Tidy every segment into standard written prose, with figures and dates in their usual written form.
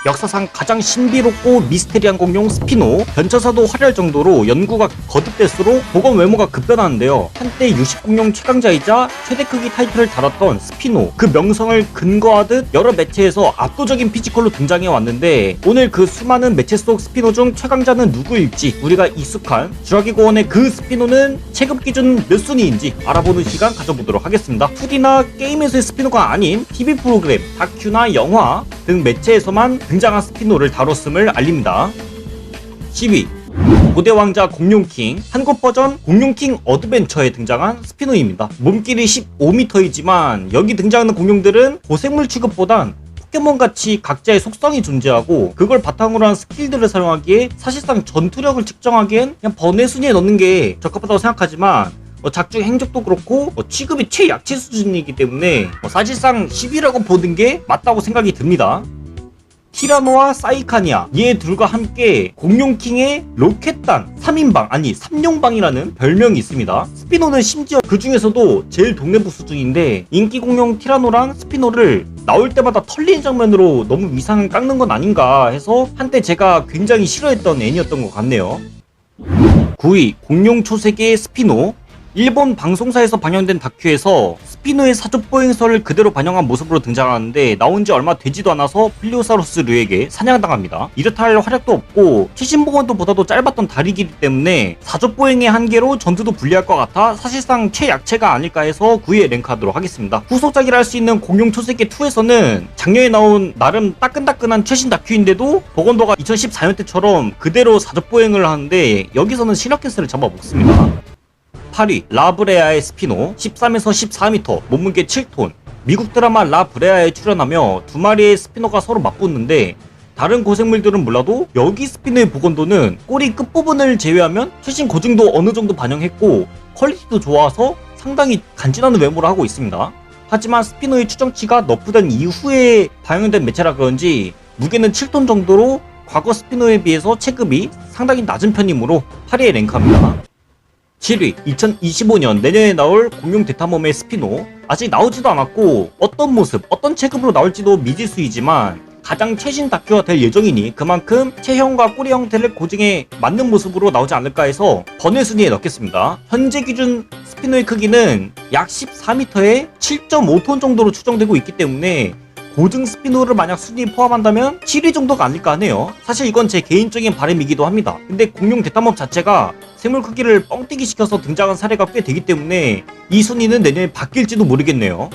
역사상 가장 신비롭고 미스테리한 공룡 스피노, 변천사도 화려할 정도로 연구가 거듭될수록 복원 외모가 급변하는데요. 한때 육식 공룡 최강자이자 최대 크기 타이틀을 달았던 스피노, 그 명성을 근거하듯 여러 매체에서 압도적인 피지컬로 등장해 왔는데, 오늘 그 수많은 매체 속 스피노 중 최강자는 누구일지, 우리가 익숙한 쥬라기 고원의 그 스피노는 체급 기준 몇 순위인지 알아보는 시간 가져보도록 하겠습니다. 2D나 게임에서의 스피노가 아닌 TV 프로그램, 다큐나 영화 등 매체에서만 등장한 스피노를 다뤘음을 알립니다. 10위, 고대 왕자 공룡킹, 한국 버전 공룡킹 어드벤처에 등장한 스피노입니다. 몸길이 15m이지만 여기 등장하는 공룡들은 고생물 취급보단 포켓몬같이 각자의 속성이 존재하고, 그걸 바탕으로 한 스킬들을 사용하기에 사실상 전투력을 측정하기엔 그냥 번외 순위에 넣는 게 적합하다고 생각하지만, 작중 행적도 그렇고 취급이 최약체 수준이기 때문에 사실상 10위라고 보는 게 맞다고 생각이 듭니다. 티라노와 사이카니아, 얘 둘과 함께 공룡킹의 로켓단 3인방, 아니 3용방이라는 별명이 있습니다. 스피노는 심지어 그 중에서도 제일 동네부 수준인데, 인기 공룡 티라노랑 스피노를 나올 때마다 털리는 장면으로 너무 위상을 깎는 건 아닌가 해서 한때 제가 굉장히 싫어했던 애니였던 것 같네요. 9위, 공룡 초세계의 스피노. 일본 방송사에서 방영된 다큐에서 스피노의 사족보행설을 그대로 반영한 모습으로 등장하는데, 나온지 얼마 되지도 않아서 플리오사우루스류에게 사냥당합니다. 이렇다 할 활약도 없고 최신 복원도보다도 짧았던 다리 길이 때문에 사족보행의 한계로 전투도 불리할 것 같아 사실상 최약체가 아닐까 해서 9위에 랭크하도록 하겠습니다. 후속작이라 할 수 있는 공룡 초세계 2에서는 작년에 나온 나름 따끈따끈한 최신 다큐인데도 복원도가 2014년 때처럼 그대로 사족보행을 하는데, 여기서는 시라케스를 잡아먹습니다. 8위, 라브레아의 스피노. 13에서 14m, 몸무게 7톤. 미국 드라마 라브레아에 출연하며 두 마리의 스피노가 서로 맞붙는데, 다른 고생물들은 몰라도 여기 스피노의 복원도는 꼬리 끝부분을 제외하면 최신 고증도 어느 정도 반영했고 퀄리티도 좋아서 상당히 간지나는 외모를 하고 있습니다. 하지만 스피노의 추정치가 너프된 이후에 반영된 매체라 그런지 무게는 7톤 정도로 과거 스피노에 비해서 체급이 상당히 낮은 편이므로 8위에 랭크합니다. 7위, 2025년 내년에 나올 공룡 대탐험의 스피노. 아직 나오지도 않았고 어떤 모습, 어떤 체급으로 나올지도 미지수이지만 가장 최신 다큐가 될 예정이니 그만큼 체형과 꼬리 형태를 고증에 맞는 모습으로 나오지 않을까 해서 번외 순위에 넣겠습니다. 현재 기준 스피노의 크기는 약 14m에 7.5톤 정도로 추정되고 있기 때문에 고증 스피노를 만약 순위에 포함한다면 7위 정도가 아닐까 하네요. 사실 이건 제 개인적인 바람이기도 합니다. 근데 공룡 대탐험 자체가 생물 크기를 뻥튀기 시켜서 등장한 사례가 꽤 되기 때문에 이 순위는 내년에 바뀔지도 모르겠네요.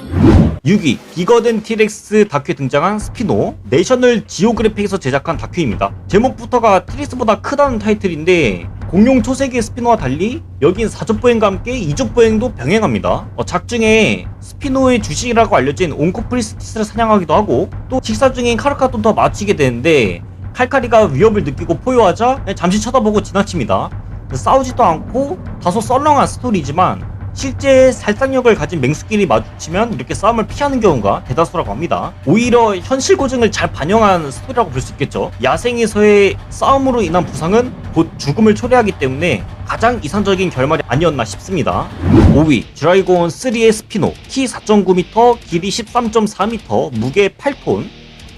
6위, 비거든 티렉스 다큐에 등장한 스피노. 내셔널 지오그래픽에서 제작한 다큐입니다. 제목부터가 티렉스보다 크다는 타이틀인데, 공룡 초세계 스피노와 달리 여긴 사족보행과 함께 이족보행도 병행합니다. 작중에 스피노의 주식이라고 알려진 온코프리스티스를 사냥하기도 하고, 또 식사 중인 카르카돈과 마주치게 되는데 칼카리가 위협을 느끼고 포효하자 잠시 쳐다보고 지나칩니다. 싸우지도 않고 다소 썰렁한 스토리지만 실제 살상력을 가진 맹수끼리 마주치면 이렇게 싸움을 피하는 경우가 대다수라고 합니다. 오히려 현실 고증을 잘 반영한 스토리라고 볼 수 있겠죠. 야생에서의 싸움으로 인한 부상은 곧 죽음을 초래하기 때문에 가장 이상적인 결말이 아니었나 싶습니다. 5위, 쥬라기 고원 3의 스피노. 키 4.9m, 길이 13.4m, 무게 8톤.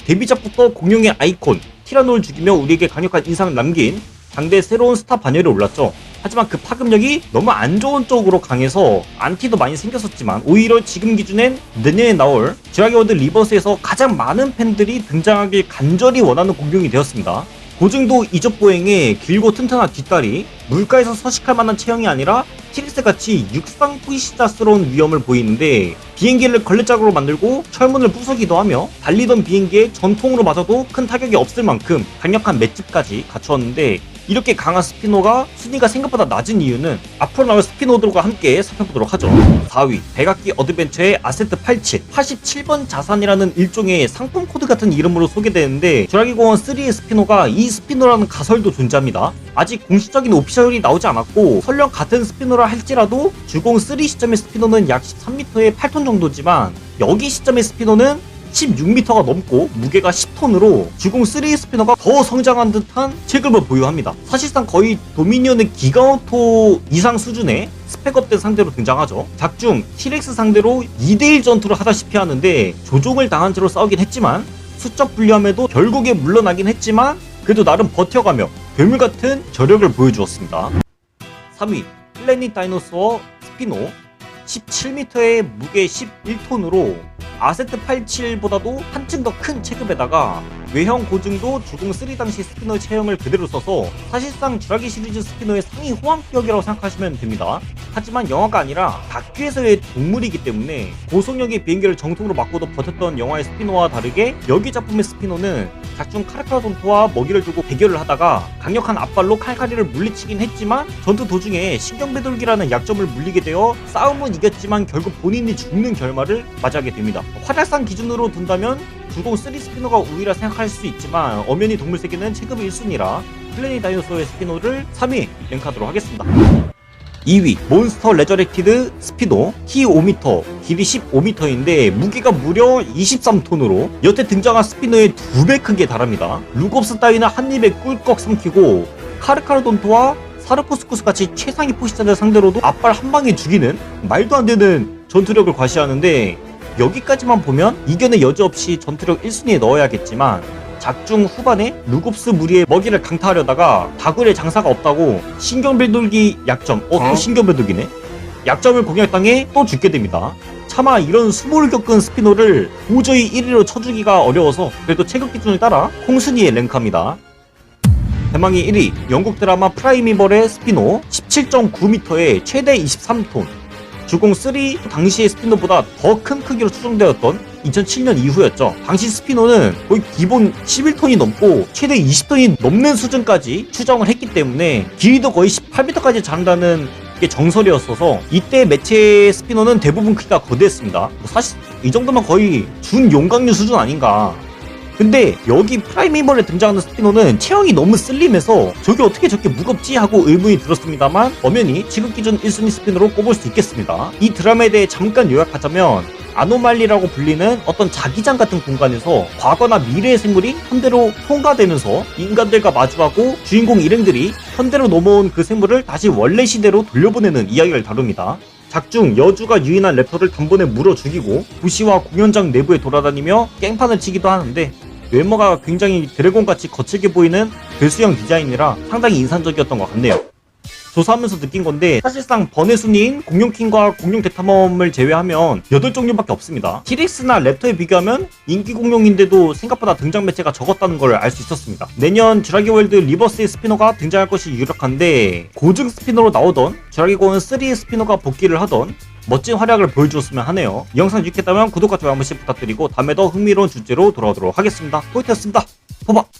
데뷔작부터 공룡의 아이콘 티라노를 죽이며 우리에게 강력한 인상을 남긴 당대 새로운 스타 반열에 올랐죠. 하지만 그 파급력이 너무 안 좋은 쪽으로 강해서 안티도 많이 생겼었지만, 오히려 지금 기준엔 내년에 나올 쥬라기 월드 리버스에서 가장 많은 팬들이 등장하길 간절히 원하는 공룡이 되었습니다. 고증도 이족보행에 길고 튼튼한 뒷다리, 물가에서 서식할 만한 체형이 아니라 티렉스같이 육상 포시자스러운 위험을 보이는데, 비행기를 걸레짝으로 만들고 철문을 부수기도 하며 달리던 비행기에 전통으로 맞아도 큰 타격이 없을 만큼 강력한 맷집까지 갖추었는데, 이렇게 강한 스피노가 순위가 생각보다 낮은 이유는 앞으로 나올 스피노들과 함께 살펴보도록 하죠. 4위, 백악기 어드벤처의 아세트 87, 87번 자산이라는 일종의 상품 코드 같은 이름으로 소개되는데, 쥬라기 고원 3의 스피노가 이 스피노라는 가설도 존재합니다. 아직 공식적인 오피셜이 나오지 않았고 설령 같은 스피노라 할지라도 주공 3 시점의 스피노는 약 13m에 8톤 정도지만 여기 시점의 스피노는 16m가 넘고 무게가 10톤으로 주공 3 스피너가 더 성장한 듯한 체급을 보유합니다. 사실상 거의 도미니언의 기가오토 이상 수준의 스펙업된 상대로 등장하죠. 작중 T렉스 상대로 2대1 전투를 하다시피 하는데 조종을 당한 채로 싸우긴 했지만 수적 불리함에도 결국에 물러나긴 했지만 그래도 나름 버텨가며 괴물같은 저력을 보여주었습니다. 3위 플래닛 다이노소어 스피노 17m의 무게 11톤으로 아세트 87보다도 한층 더 큰 체급에다가 외형 고증도 주공 3 당시 스피너의 체형을 그대로 써서 사실상 쥬라기 시리즈 스피너의 상위 호환격이라고 생각하시면 됩니다. 하지만 영화가 아니라 다큐에서의 동물이기 때문에 고속력의 비행기를 정통으로 맞고도 버텼던 영화의 스피너와 다르게 여기 작품의 스피너는 작중 카르카돈토와 먹이를 두고 대결을 하다가 강력한 앞발로 칼카리를 물리치긴 했지만 전투 도중에 신경배돌기라는 약점을 물리게 되어 싸움은 이겼지만 결국 본인이 죽는 결말을 맞이하게 됩니다. 활약상 기준으로 둔다면 주공 3 스피너가 우위라 생각할 수 있지만 엄연히 동물세계는 체급 1순위라 플래닛 다이노소어의 스피너를 3위 랭크하도록 하겠습니다. 2위 몬스터 레저렉티드 스피노 키 5m, 길이 15m인데 무게가 무려 23톤으로 여태 등장한 스피너의 2배 크기에 달합니다. 루곱스 따위는 한 입에 꿀꺽 삼키고 카르카르돈토와 사르코스쿠스 같이 최상위 포시자들 상대로도 앞발 한 방에 죽이는 말도 안 되는 전투력을 과시하는데 여기까지만 보면 이견의 여지 없이 전투력 1순위에 넣어야겠지만 작중 후반에 루곱스 무리의 먹이를 강타하려다가 다굴에 장사가 없다고 신경배돌기 약점 또 신경배돌기네 약점을 공략당해 또 죽게 됩니다. 차마 이런 수모를 겪은 스피노를 도저히 1위로 쳐주기가 어려워서 그래도 체급 기준을 따라 콩순위에 랭크합니다. 대망의 1위 영국 드라마 프라이미벌의 스피노 17.9m에 최대 23톤 주공 3 당시의 스피노보다 더 큰 크기로 추정되었던 2007년 이후였죠. 당시 스피노는 거의 기본 11톤이 넘고 최대 20톤이 넘는 수준까지 추정을 했기 때문에 길이도 거의 18m까지 자란다는 게 정설이었어서 이때 매체 스피노는 대부분 크기가 거대했습니다. 사실 이 정도면 거의 준 용광류 수준 아닌가. 근데 여기 프라이미벌에 등장하는 스피노는 체형이 너무 슬림해서 저게 어떻게 저렇게 무겁지 하고 의문이 들었습니다만 엄연히 지금 기준 1순위 스피너로 꼽을 수 있겠습니다. 이 드라마에 대해 잠깐 요약하자면 아노말리라고 불리는 어떤 자기장 같은 공간에서 과거나 미래의 생물이 현대로 통과되면서 인간들과 마주하고 주인공 일행들이 현대로 넘어온 그 생물을 다시 원래 시대로 돌려보내는 이야기를 다룹니다. 작중 여주가 유인한 랩터를 단번에 물어 죽이고 부시와 공연장 내부에 돌아다니며 깽판을 치기도 하는데 외모가 굉장히 드래곤같이 거칠게 보이는 괴수형 디자인이라 상당히 인상적이었던 것 같네요. 조사하면서 느낀 건데 사실상 번외 순위인 공룡킹과 공룡 대탐험을 제외하면 8종류밖에 없습니다. 티렉스나 랩터에 비교하면 인기 공룡인데도 생각보다 등장 매체가 적었다는 걸 알 수 있었습니다. 내년 쥬라기 월드 리버스의 스피너가 등장할 것이 유력한데 고증 스피너로 나오던 쥬라기 고원 3의 스피너가 복귀를 하던 멋진 활약을 보여주었으면 하네요. 이 영상 유익했다면 구독과 좋아요 한 번씩 부탁드리고 다음에 더 흥미로운 주제로 돌아오도록 하겠습니다. 포이트였습니다. 포박!